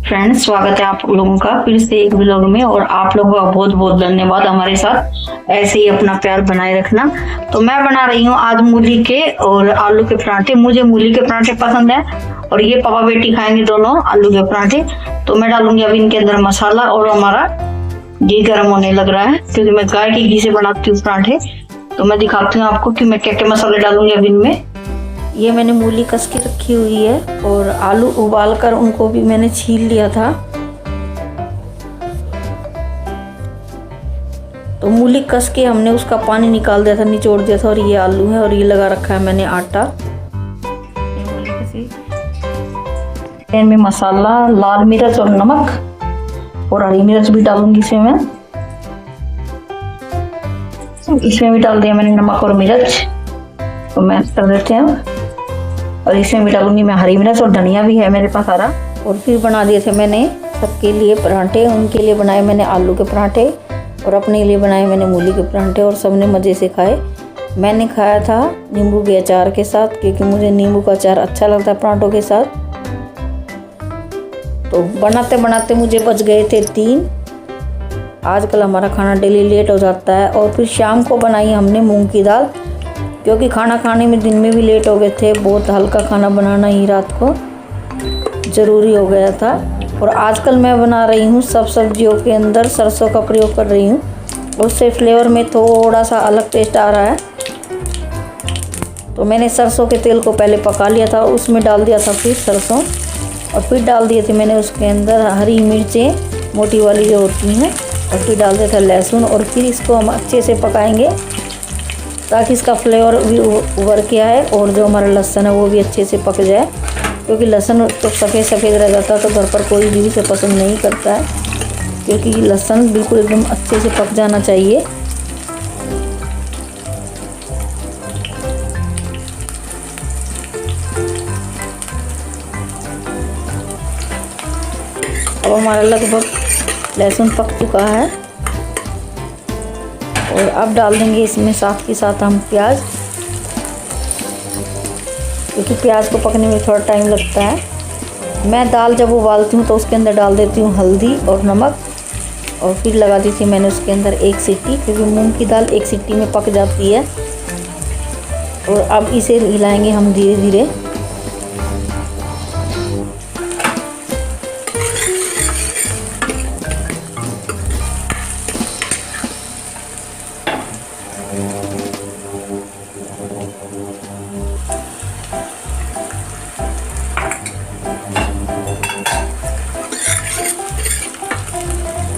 Friends, स्वागत है आप लोगों का फिर से एक व्लॉग में। और आप लोगों का बहुत बहुत धन्यवाद हमारे साथ ऐसे ही अपना प्यार बनाए रखना। तो मैं बना रही हूँ आज मूली के और आलू के पराठे। मुझे मूली के पराठे पसंद है और ये पापा बेटी खाएंगे दोनों आलू के पराठे। तो मैं डालूंगी अभी इनके अंदर मसाला और हमारा घी गर्म होने लग रहा है क्योंकि मैं गाय के घी से बनाती हूँ पराठे। तो मैं दिखाती हूँ आपको कि मैं क्या क्या मसाले डालूंगी अभी इनमें। ये मैंने मूली कस के रखी हुई है और आलू उबाल कर उनको भी मैंने छील लिया था। तो मूली कस के हमने उसका पानी निकाल दिया था, निचोड़ दिया था। और ये आलू है और ये लगा रखा है मैंने आटा। पैन में मसाला, लाल मिर्च और नमक और हरी मिर्च भी डालूंगी इसमें मैं। इसमें भी डाल दिया मैंने नमक और मिर्च। तो मैश कर देते हैं। और इसमें भी डालूंगी मैं हरी मिर्च और धनिया भी है मेरे पास सारा। और फिर बना दिए थे मैंने सबके लिए पराठे। उनके लिए बनाए मैंने आलू के पराठे और अपने लिए बनाए मैंने मूली के पराठे और सबने मज़े से खाए। मैंने खाया था नींबू के अचार के साथ क्योंकि मुझे नींबू का अचार अच्छा लगता है पराठों के साथ। तो बनाते बनाते मुझे बज गए थे 3। आजकल हमारा खाना डेली लेट हो जाता है। और फिर शाम को बनाई हमने मूंग की दाल क्योंकि खाना खाने में दिन में भी लेट हो गए थे। बहुत हल्का खाना बनाना ही रात को ज़रूरी हो गया था। और आजकल मैं बना रही हूँ सब सब्जियों के अंदर सरसों का प्रयोग कर रही हूँ। उससे फ्लेवर में थोड़ा सा अलग टेस्ट आ रहा है। तो मैंने सरसों के तेल को पहले पका लिया था, उसमें डाल दिया था फिर सरसों। और फिर डाल दिए थे मैंने उसके अंदर हरी मिर्चें मोटी वाली जो होती हैं। और फिर डाल दिया था लहसुन। और फिर इसको हम अच्छे से पकाएंगे ताकि इसका फ्लेवर भी उभर के आए और जो हमारा लहसुन है वो भी अच्छे से पक जाए। क्योंकि लहसुन तो सफ़ेद सफ़ेद रह जाता है तो घर पर कोई भी इसे पसंद नहीं करता है। क्योंकि लहसुन बिल्कुल एकदम अच्छे से पक जाना चाहिए। अब हमारा लगभग लहसुन पक चुका है। और अब डाल देंगे इसमें साथ के साथ हम प्याज, क्योंकि प्याज को पकने में थोड़ा टाइम लगता है। मैं दाल जब उबालती हूँ तो उसके अंदर डाल देती हूँ हल्दी और नमक। और फिर लगा दी थी मैंने उसके अंदर 1 सीटी क्योंकि मूंग की दाल 1 सीटी में पक जाती है। और अब इसे हिलाएंगे हम धीरे धीरे।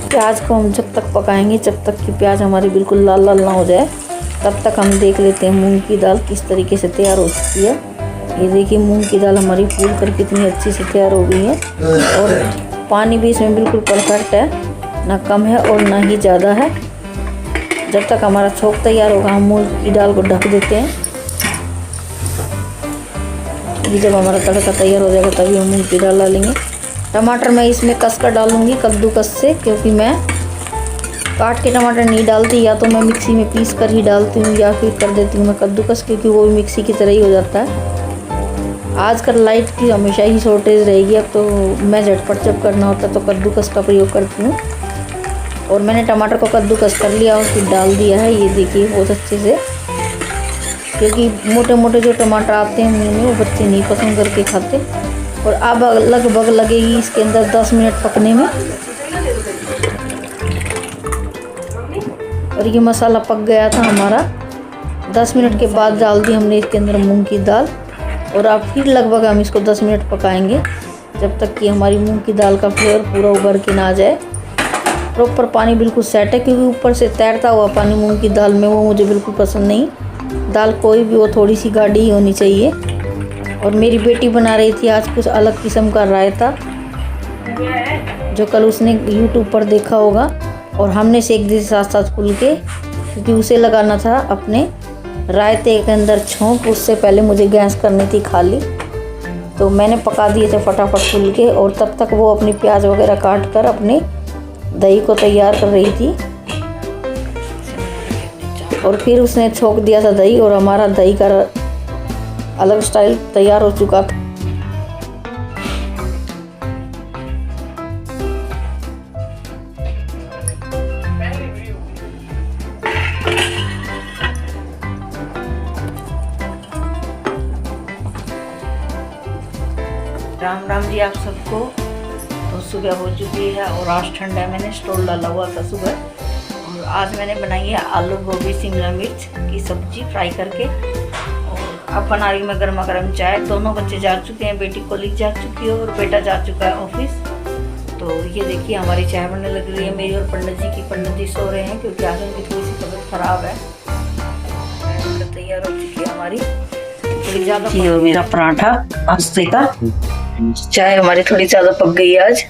प्याज को हम जब तक पकाएंगे जब तक कि प्याज हमारी बिल्कुल लाल लाल ना हो जाए तब तक हम देख लेते हैं मूंग की दाल किस तरीके से तैयार हो चुकी है। ये देखिए मूंग की दाल हमारी फूल कर कितनी अच्छी से तैयार हो गई है। और पानी भी इसमें बिल्कुल परफेक्ट है, ना कम है और ना ही ज़्यादा है। जब तक हमारा छोंक तैयार होगा हम मूंग की दाल को ढक देते हैं। ये जब हमारा तड़का तैयार हो जाएगा तभी हम मूंग की दाल डालेंगे। टमाटर मैं इसमें कस कर डालूँगी कद्दूकस से, क्योंकि मैं काट के टमाटर नहीं डालती। या तो मैं मिक्सी में पीस कर ही डालती हूँ या फिर कर देती हूँ मैं कद्दूकस, क्योंकि वो भी मिक्सी की तरह ही हो जाता है। आजकल लाइट की हमेशा ही शॉर्टेज रहेगी। अब तो मैं झटपट जब करना होता है तो कद्दूकस का प्रयोग करती हूँ। और मैंने टमाटर को कद्दूकस कर लिया और फिर डाल दिया है। ये देखिए बहुत अच्छे से, क्योंकि मोटे मोटे जो टमाटर आते हैं मुँह में वो बच्चे नहीं पसंद करके खाते। और अब लगभग लगेगी इसके अंदर 10 मिनट पकने में। और ये मसाला पक गया था हमारा। 10 मिनट के बाद डाल दी हमने इसके अंदर मूंग की दाल। और अब फिर लगभग हम इसको 10 मिनट पकाएंगे जब तक कि हमारी मूंग की दाल का फ्लेवर पूरा उभर के ना आ जाए। प्रॉपर पानी बिल्कुल सेट है, क्योंकि ऊपर से तैरता हुआ पानी मूंग की दाल में वो मुझे बिल्कुल पसंद नहीं। दाल कोई भी वो थोड़ी सी गाढ़ी ही होनी चाहिए। और मेरी बेटी बना रही थी आज कुछ अलग किस्म का रायता, जो कल उसने YouTube पर देखा होगा। और हमने सेक दी साथ साथ फुल के, क्योंकि उसे लगाना था अपने रायते के अंदर छोंक। उससे पहले मुझे गैस करनी थी खाली। तो मैंने पका दिए थे फटाफट फुल के। और तब तक वो अपनी प्याज वगैरह काट कर अपने दही को तैयार कर रही थी। और फिर उसने छोंक दिया था दही और हमारा दही का अलग स्टाइल तैयार हो चुका था। जी आप सबको। तो सुबह हो चुकी है और आज ठंड है, मैंने स्टोल डाला हुआ था सुबह। और आज मैंने बनाई है आलू गोभी शिमला मिर्च की सब्जी फ्राई करके। और अब बना रही मैं गर्मा गर्म चाय। दोनों बच्चे जा चुके हैं, बेटी कॉलेज जा चुकी है और बेटा जा चुका है ऑफिस। तो ये देखिए हमारी चाय बनने लग रही है मेरी और पंडित जी की। पंडित जी सो रहे हैं क्योंकि आज उनकी थोड़ी सी तबीयत खराब है। तैयार हो चुकी है हमारी थोड़ी ज़्यादा जी। और मेरा पराठा आस्ते का। चाय हमारी थोड़ी ज़्यादा पक गई है आज।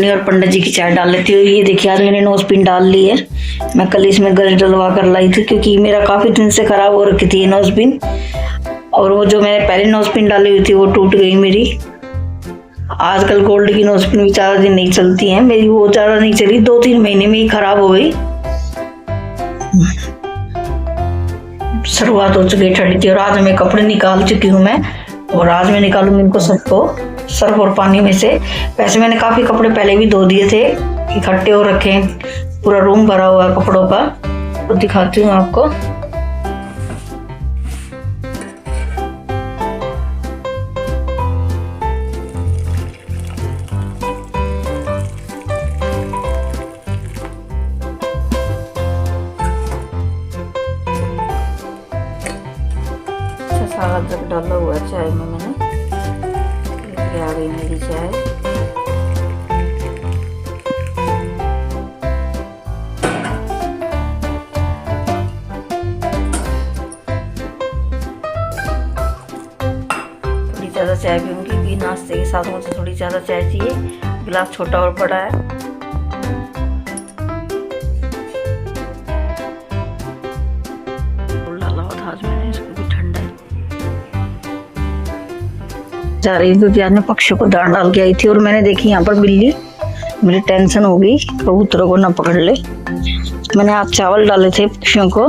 और पंडित जी की चाय डाल लेती हूँ। ये देखिए आज मैंने नोज पिन डाल ली है। मैं कल इसमें गज डलवा कर लाई थी क्योंकि मेरा काफ़ी दिन से ख़राब हो रखी थी नोज पिन। और वो जो मैंने पहले नोज पिन डाली हुई थी वो टूट गई मेरी। आजकल गोल्ड की नोज पिन भी ज़्यादा दिन नहीं चलती हैं, मेरी वो ज़्यादा नहीं चली, 2-3 महीने में ही खराब हो गई। शुरुआत हो चुकी है ठंड की और आज मैं कपड़े निकाल चुकी हूँ मैं। और आज मैं निकालूंगी इनको सबको सर्फ और पानी में से। वैसे मैंने काफ़ी कपड़े पहले भी धो दिए थे, इकट्ठे हो रखे हैं, पूरा रूम भरा हुआ है कपड़ों का। तो दिखाती हूँ आपको। सारा अदरक डाला हुआ है चाय में मैंने। ये आ गई मेरी चाय। थोड़ी ज़्यादा चाय पीऊँगी क्योंकि नाश्ते के साथ मुझे थोड़ी ज़्यादा चाय चाहिए। गिलास छोटा और बड़ा है। डाला हुआ था आज मैंने, इसको भी ठंडा है। जा रही क्योंकि आज मैं पक्षियों को दाना डाल के आई थी और मैंने देखी यहाँ पर बिल्ली, मेरी टेंशन हो गई कबूतरों को ना पकड़ ले। मैंने आज चावल डाले थे पक्षियों को।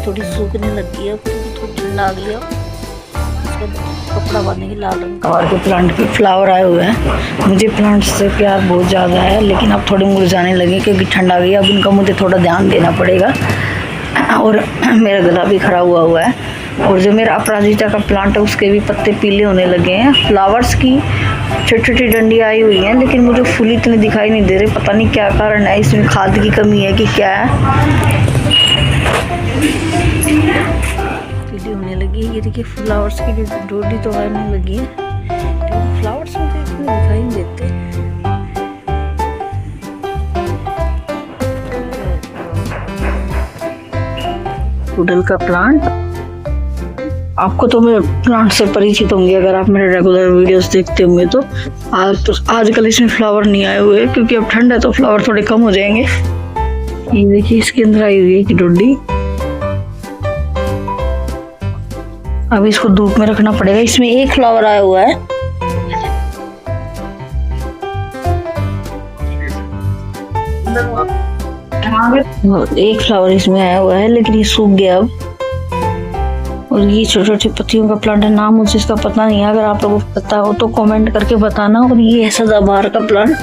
थोड़ी सूखने लगी है क्योंकि थोड़ी ठंडा आ गया। इसका कपड़ा बांधने की लाल रंग का। और के प्लांट पे फ्लावर आए हुए हैं। मुझे प्लांट्स से प्यार बहुत ज़्यादा है, लेकिन अब थोड़े मुरझाने लगे क्योंकि ठंड आ गई। अब इनका मुझे थोड़ा ध्यान देना पड़ेगा। और मेरा गला भी खराब हुआ है। और जो मेरा अपराजिता का प्लांट है उसके भी पत्ते पीले होने लगे हैं। फ्लावर्स की छोटी छोटी डंडी आई हुई हैं, लेकिन मुझे फूल इतने दिखाई नहीं दे रहे। पता नहीं क्या कारण है, इसमें खाद की कमी है कि क्या है। पीली होने लगी। ये देखिए फ्लावर्स की डोडी तो आने लगी है, लेकिन फ्लावर्स मुझे इतने दिखाई नहीं देते। पुडल का प्लांट, आपको तो मैं प्लांट से परिचित होंगे अगर आप मेरे रेगुलर वीडियोस देखते होंगे। तो आजकल इसमें फ्लावर नहीं आए हुए क्योंकि अब ठंड है तो फ्लावर थोड़े कम हो जाएंगे। ये देखिए इसके अंदर आई हुई है कि डोडी। अब इसको धूप में रखना पड़ेगा। इसमें एक फ्लावर आया हुआ है। एक फ्लावर इसमें आया हुआ है, लेकिन ये सूख गया अब। और ये छोटे छोटे पत्तियों का प्लांट है, नाम मुझे इसका पता नहीं है। अगर आप लोगों को पता हो तो कमेंट करके बताना। और ये है सदाबहार का प्लांट।